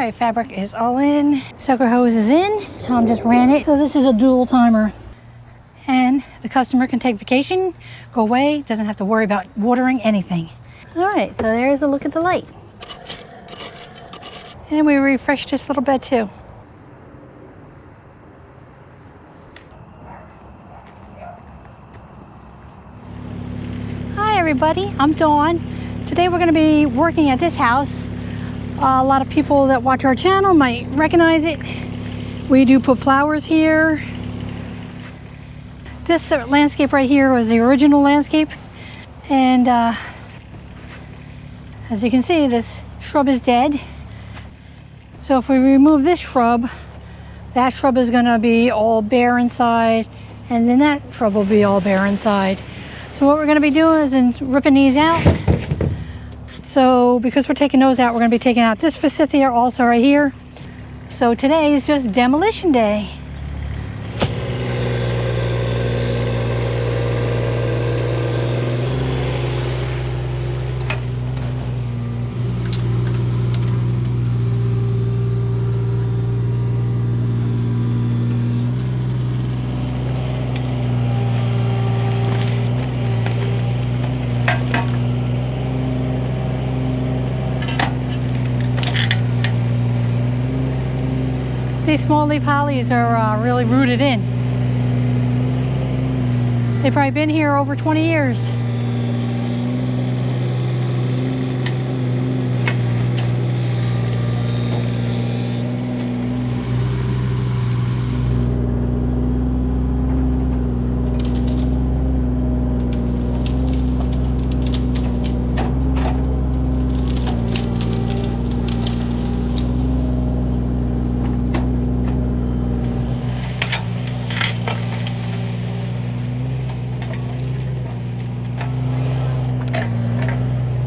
right, fabric is all in. Soaker hose is in. Tom just ran it. So this is a dual timer. And the customer can take vacation, go away, doesn't have to worry about watering anything. All right, so there's a look at the light. And we refreshed this little bed too. Hi everybody, I'm Dawn. Today we're going to be working at this house. A lot of people that watch our channel might recognize it. We do put flowers here. This landscape right here was the original landscape. And as you can see, this shrub is dead. So if we remove this shrub, that shrub is going to be all bare inside, and then that shrub will be all bare inside. So what we're going to be doing is ripping these out. So because we're taking those out, we're going to be taking out this forsythia also right here. So today is just demolition day. These small leaf hollies are really rooted in. They've probably been here over 20 years.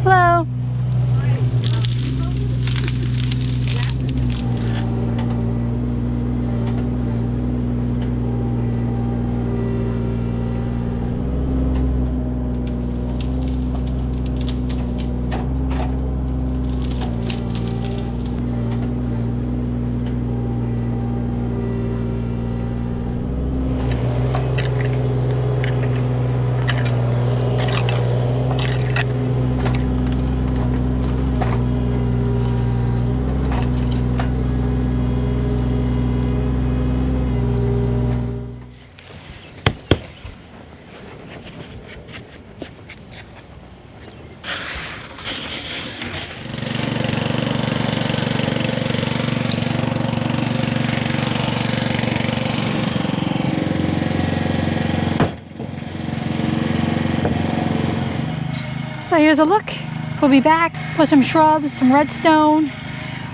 Hello. So here's a look. We'll be back, put some shrubs, some redstone.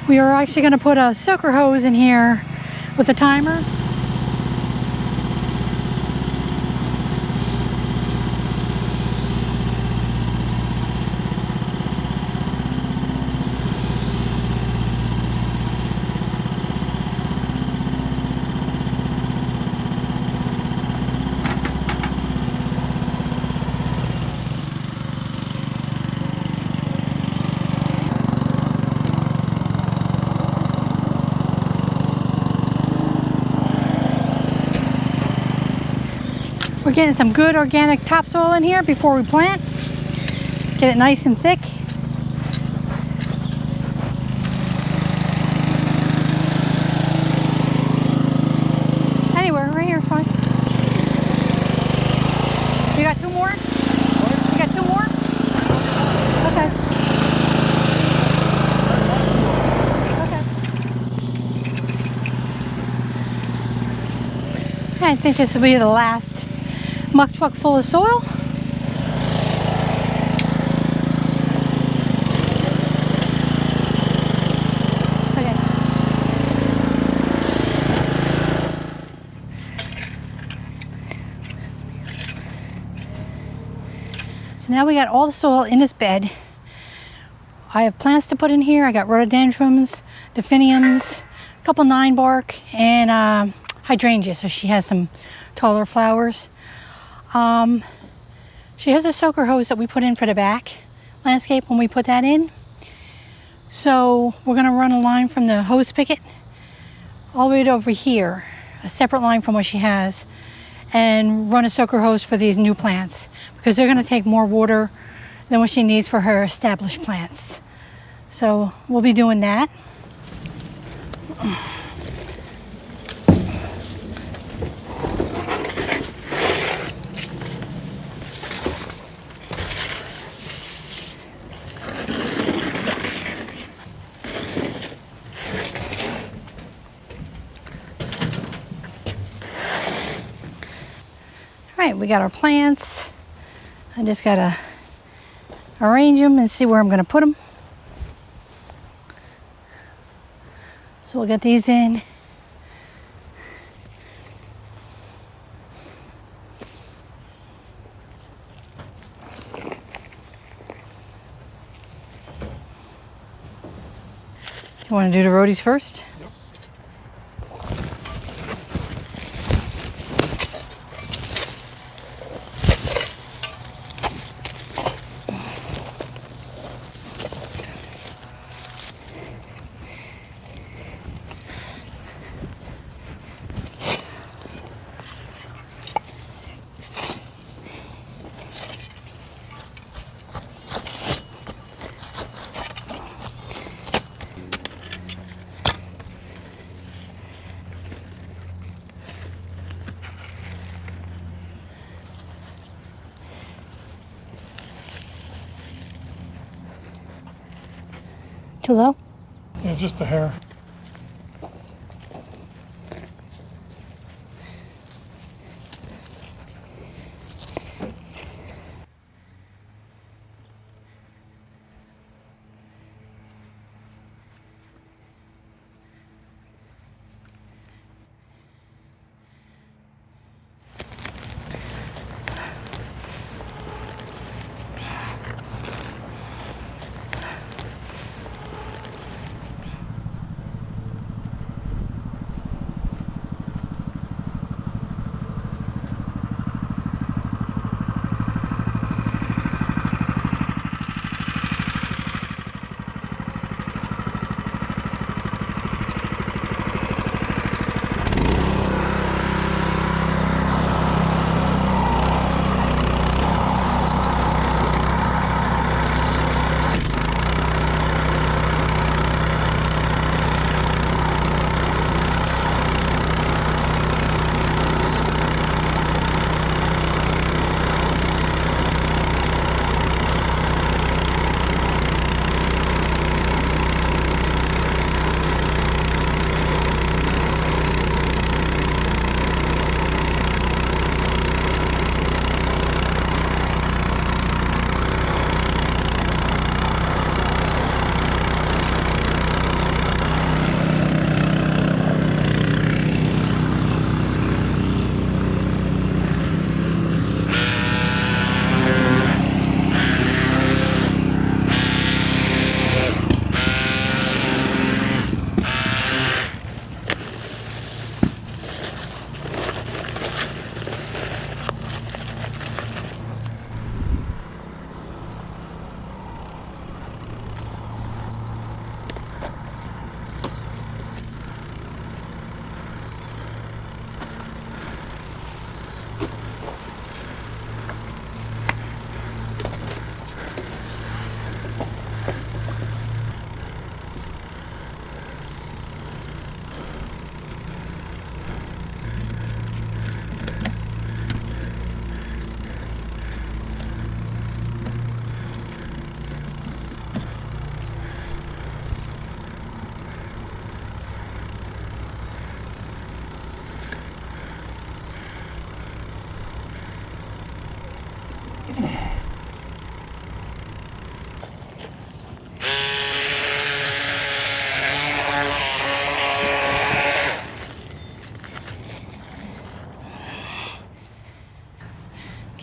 We are actually going to put a soaker hose in here with a timer. We're getting some good organic topsoil in here before we plant. Get it nice and thick. Anywhere, right here, fine. You got two more? You got two more? Okay. Okay. I think this will be the last muck truck full of soil. Okay. So now we got all the soil in this bed. I have plants to put in here. I got rhododendrons, delphiniums, a couple 9-bark, and hydrangeas. So she has some taller flowers. She has a soaker hose that we put in for the back landscape when we put that in. So we're gonna run a line from the hose spigot all the way to over here, a separate line from what she has, and run a soaker hose for these new plants because they're gonna take more water than what she needs for her established plants. So we'll be doing that. All right, we got our plants. I just gotta arrange them and see where I'm gonna put them. So we'll get these in. You want to do the roadies first? Yep. Too low? Yeah, just a hair.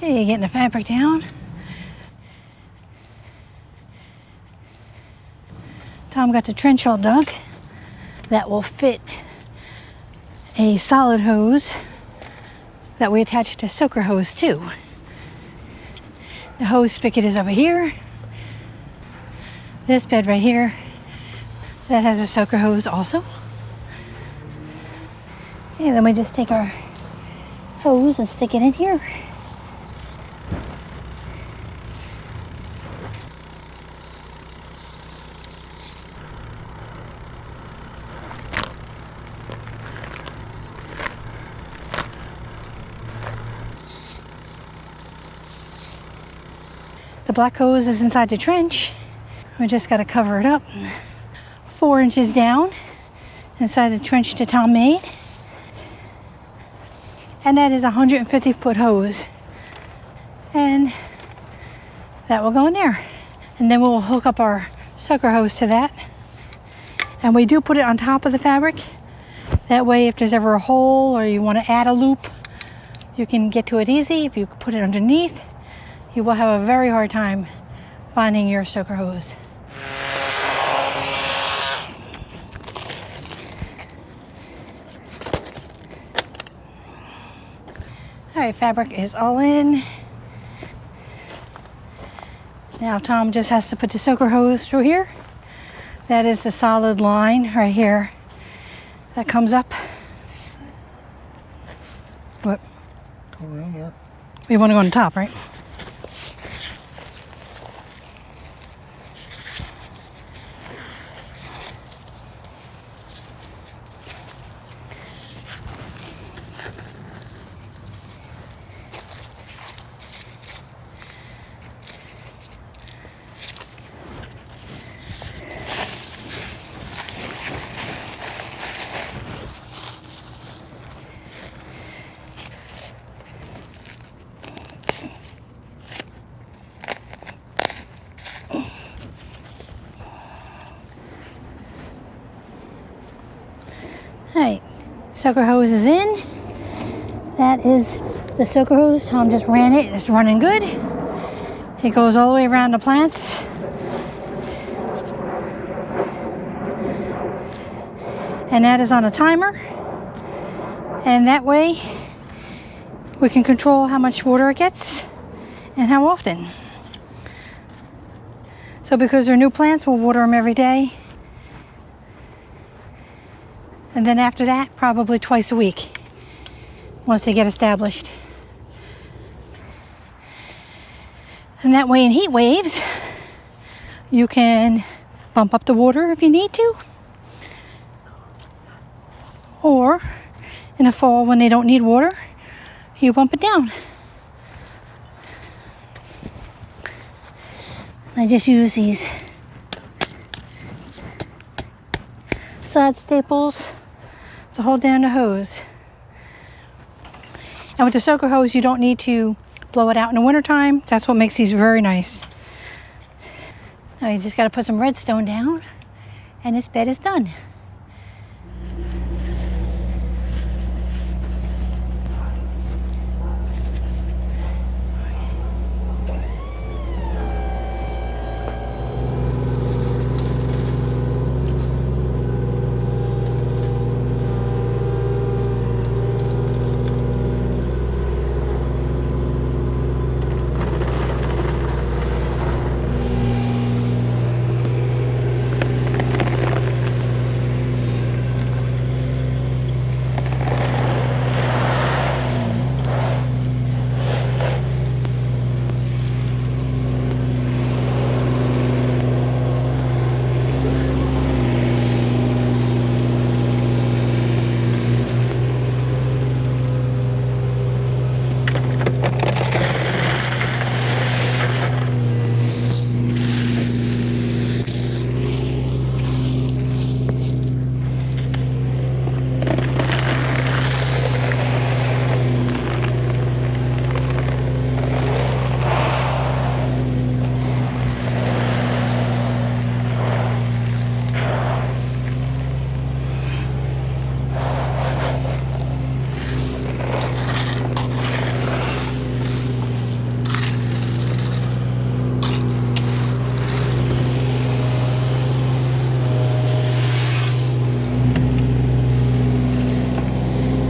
Okay, getting the fabric down. Tom got the trench all dug. That will fit a solid hose that we attach to soaker hose too. The hose spigot is over here. This bed right here That has a soaker hose also. And then we just take our hose and stick it in here. The black hose is inside the trench. We just got to cover it up 4 inches down inside the trench that Tom made. And that is a 150-foot hose. And that will go in there. And then we'll hook up our sucker hose to that. And we do put it on top of the fabric. That way if there's ever a hole or you want to add a loop, you can get to it easy. If you put it underneath, you will have a very hard time finding your soaker hose. All right, fabric is all in. Now Tom just has to put the soaker hose through here. That is the solid line right here that comes up. What? Go around there. You want to go on the top, right? Alright, soaker hose is in. That is the soaker hose. Tom just ran it. It's running good. It goes all the way around the plants. And that is on a timer. And that way we can control how much water it gets and how often. So because they're new plants, we'll water them every day. And then after that, probably twice a week, once they get established. And that way in heat waves, you can bump up the water if you need to. Or in the fall when they don't need water, you bump it down. I just use these side staples to hold down the hose. And with the soaker hose, you don't need to blow it out in the wintertime. That's what makes these very nice. Now you just got to put some redstone down and this bed is done.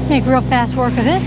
Make real fast work of this.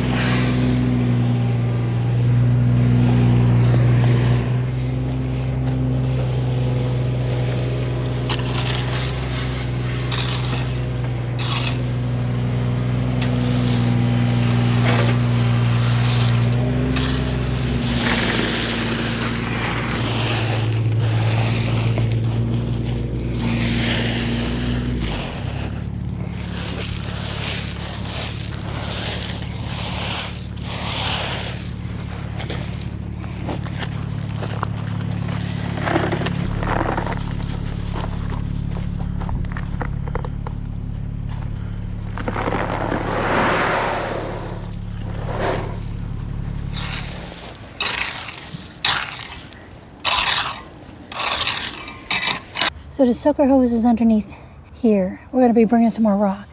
So the soaker hose is underneath here. We're going to be bringing some more rock.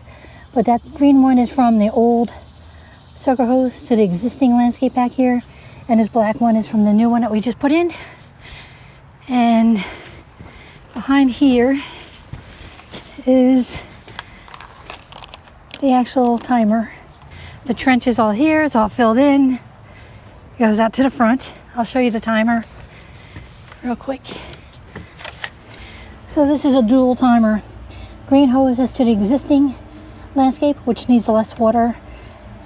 But that green one is from the old soaker hose to the existing landscape back here. And this black one is from the new one that we just put in. And behind here is the actual timer. The trench is all here. It's all filled in. It goes out to the front. I'll show you the timer real quick. So this is a dual timer. Green hose is to the existing landscape, which needs less water,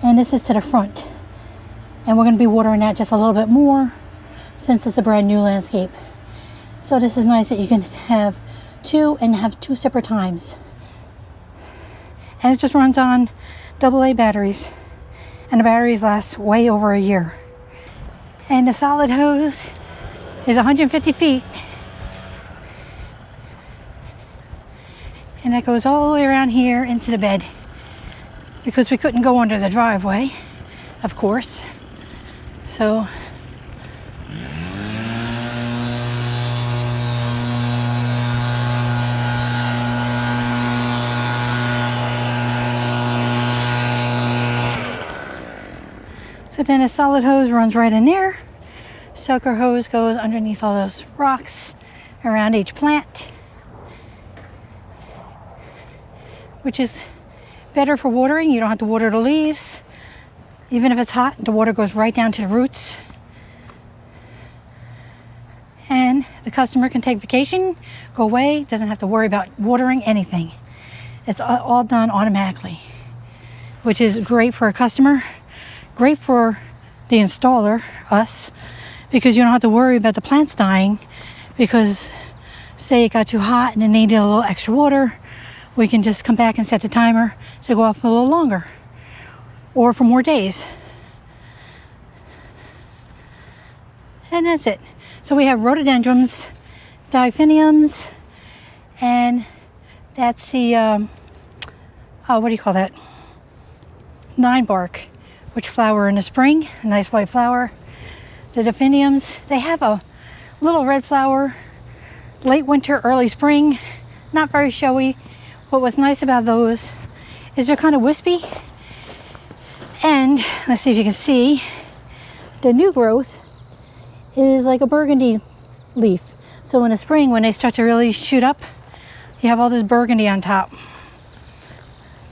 and this is to the front. And we're going to be watering that just a little bit more since it's a brand new landscape. So this is nice that you can have two and have two separate times. And it just runs on AA batteries, and the batteries last way over a year. And the solid hose is 150 feet. And that goes all the way around here into the bed, because we couldn't go under the driveway, of course. So then a solid hose runs right in there. Soaker hose goes underneath all those rocks around each plant, which is better for watering. You don't have to water the leaves. Even if it's hot, the water goes right down to the roots. And the customer can take vacation, go away, doesn't have to worry about watering anything. It's all done automatically, which is great for a customer, great for the installer, us, because you don't have to worry about the plants dying, because say it got too hot and it needed a little extra water, we can just come back and set the timer to go off a little longer or for more days. And that's it. So we have rhododendrons, delphiniums, and that's the, what do you call that? 9-bark, which flower in the spring, a nice white flower. The delphiniums, they have a little red flower, late winter, early spring, not very showy. But what's nice about those is they're kind of wispy. And let's see if you can see, the new growth is like a burgundy leaf. So in the spring, when they start to really shoot up, you have all this burgundy on top.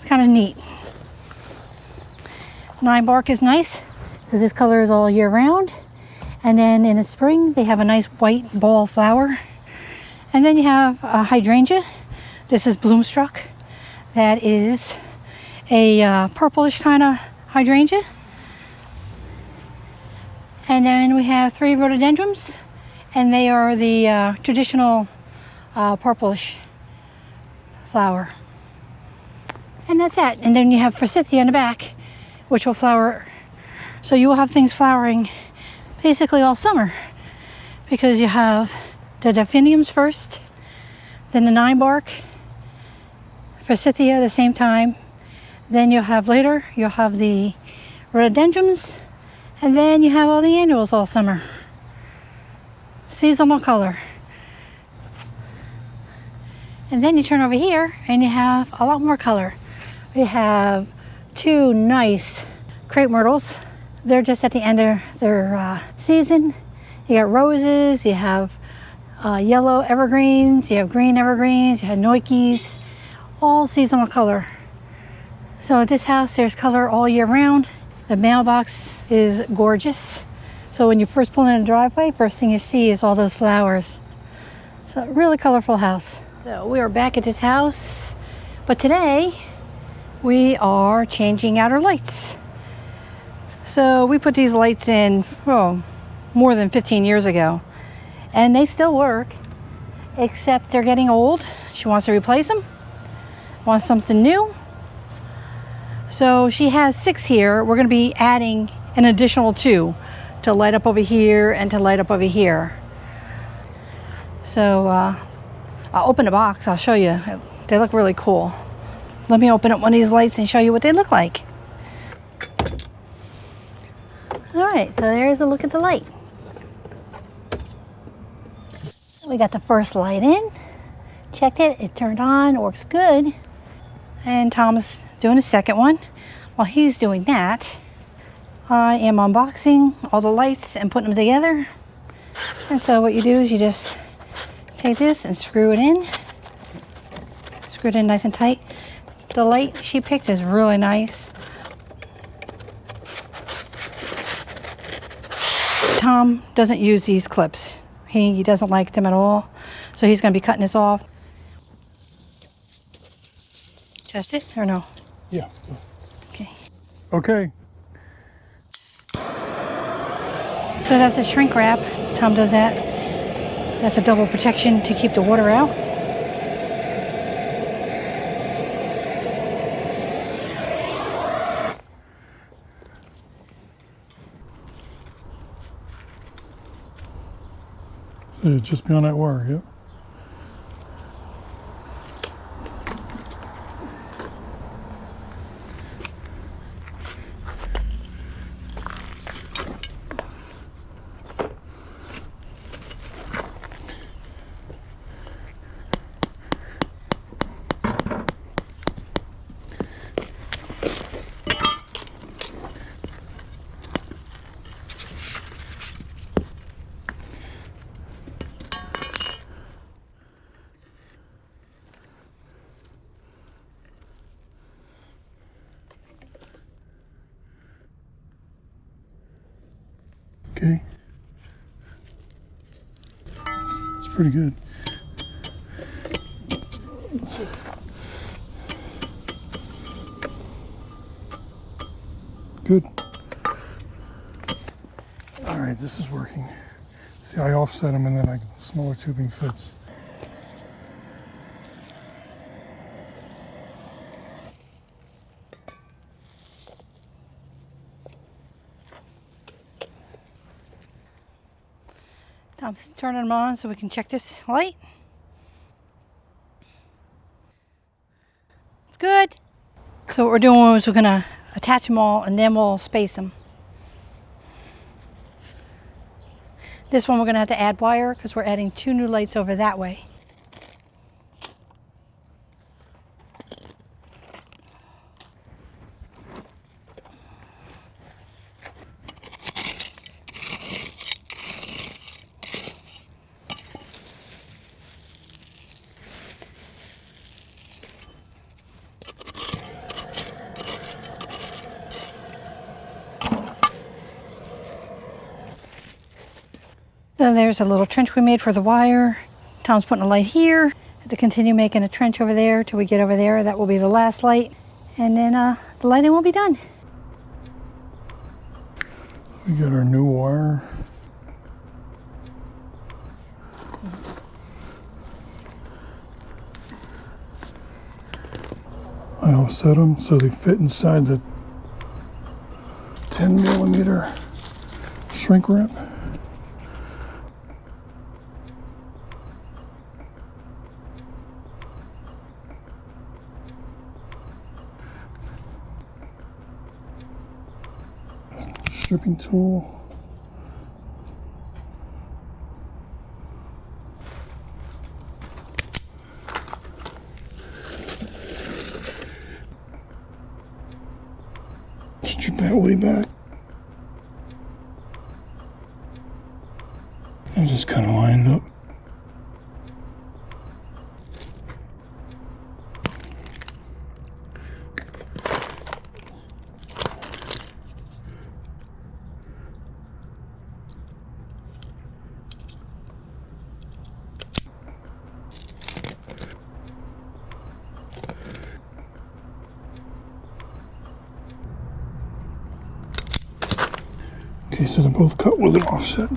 Kind of neat. 9-bark is nice because this color is all year round. And then in the spring, they have a nice white ball flower. And then you have a hydrangea. This is bloomstruck. That is a purplish kind of hydrangea. And then we have 3 rhododendrons, and they are the traditional purplish flower. And that's that. And then you have forsythia in the back, which will flower. So you will have things flowering basically all summer, because you have the delphiniums first, then the 9-bark, forsythia at the same time. Then you'll have later, you'll have the rhododendrons, and then you have all the annuals all summer. Seasonal color. And then you turn over here and you have a lot more color. We have 2 nice crepe myrtles. They're just at the end of their season. You got roses, you have yellow evergreens, you have green evergreens, you have noikis, all seasonal color. So at this house, there's color all year round. The mailbox is gorgeous. So when you first pull in the driveway, first thing you see is all those flowers. So really colorful house. So we are back at this house, but today we are changing out our lights. So we put these lights in, well, more than 15 years ago, and they still work, except they're getting old. She wants to replace them, wants something new. So she has 6 here. We're going to be adding an additional 2 to light up over here and to light up over here. So I'll open the box. I'll show you. They look really cool. Let me open up one of these lights and show you what they look like. All right, so there's a look at the light. We got the first light in. Checked it, it turned on, works good. And Tom's doing a second one. While he's doing that, I am unboxing all the lights and putting them together. And so what you do is you just take this and screw it in. Screw it in nice and tight. The light she picked is really nice. Tom doesn't use these clips. He doesn't like them at all. So he's going to be cutting this off. Test it or no? Yeah. Okay. Okay. So that's a shrink wrap. Tom does that. That's a double protection to keep the water out. So just beyond that wire, yep. Okay. It's pretty good. Good. All right, this is working. See, I offset them and then smaller tubing fits. Tom's turning them on so we can check this light. It's good. So what we're doing is we're going to attach them all and then we'll space them. This one we're going to have to add wire because we're adding 2 new lights over that way. Then there's a little trench we made for the wire. Tom's putting a light here. Have to continue making a trench over there till we get over there. That will be the last light. And then the lighting will be done. We got our new wire. I offset them so they fit inside the 10mm shrink wrap. Stripping tool. Strip that way back. And just kind of line it up. Okay, so they're both cut with an offset.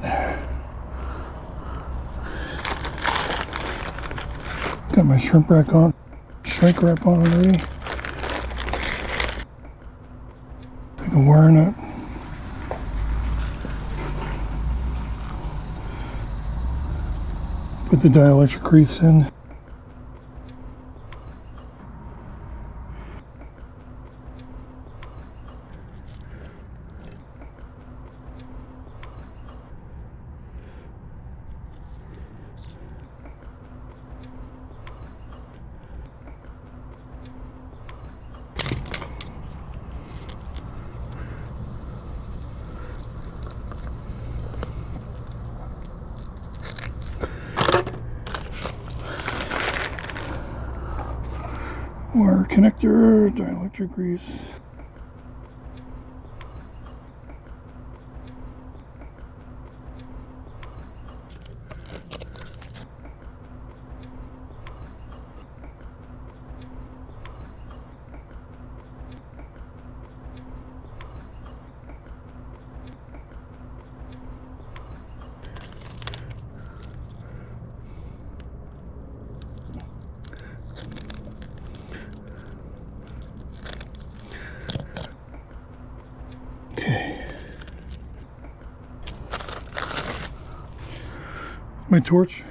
Got my shrink wrap on already. Put a wire in it. Put the dielectric wreaths in. Wire connector, dielectric grease. Okay. My torch.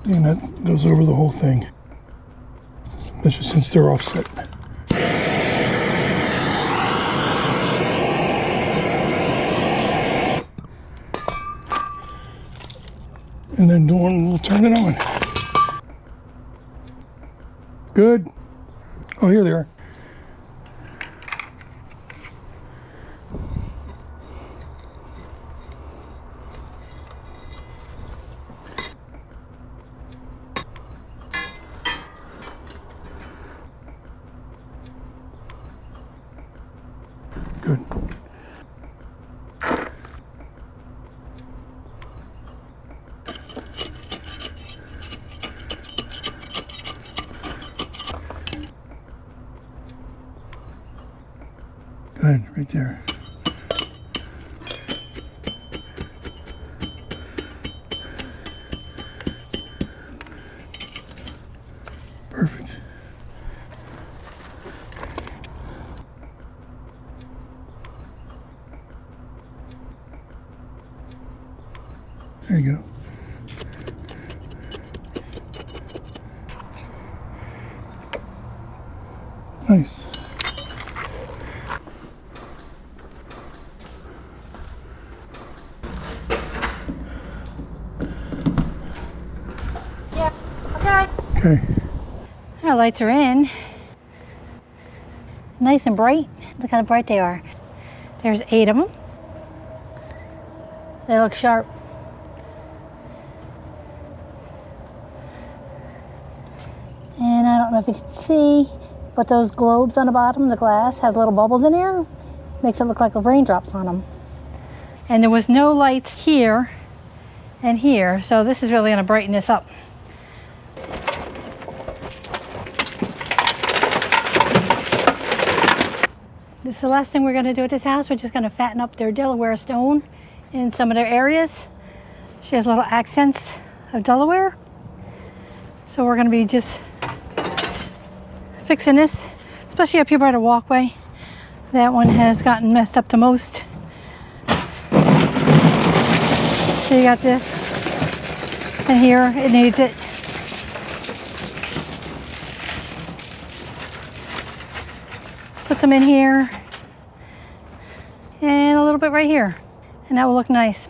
And that goes over the whole thing, especially since they're offset. And then we'll turn it on. Good. Oh, here they are. Good. Good, right there. Perfect. There you go. Nice. Yeah, okay. Okay. Our lights are in. Nice and bright. Look how bright they are. There's 8 of them. They look sharp. And I don't know if you can see, but those globes on the bottom, the glass, has little bubbles in there. Makes it look like raindrops on them. And there was no lights here and here, so this is really going to brighten this up. This is the last thing we're going to do at this house. We're just going to fatten up their Delaware stone in some of their areas. She has little accents of Delaware. So we're going to be just fixing this, especially up here by the walkway. That one has gotten messed up the most. So you got this, and here it needs it. Put some in here, and a little bit right here, and that will look nice.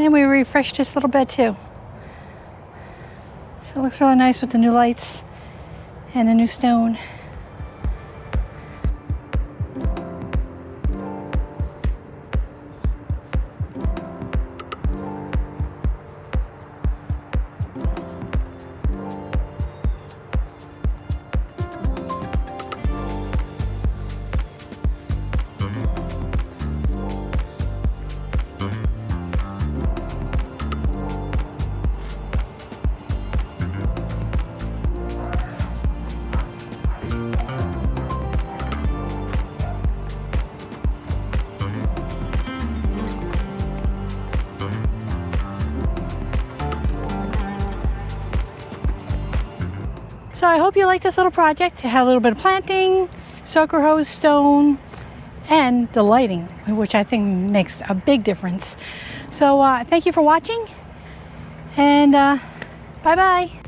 And we refreshed this little bed too. So it looks really nice with the new lights and the new stone. So I hope you like this little project. It had a little bit of planting, sucker hose, stone, and the lighting, which I think makes a big difference. So thank you for watching, and bye-bye.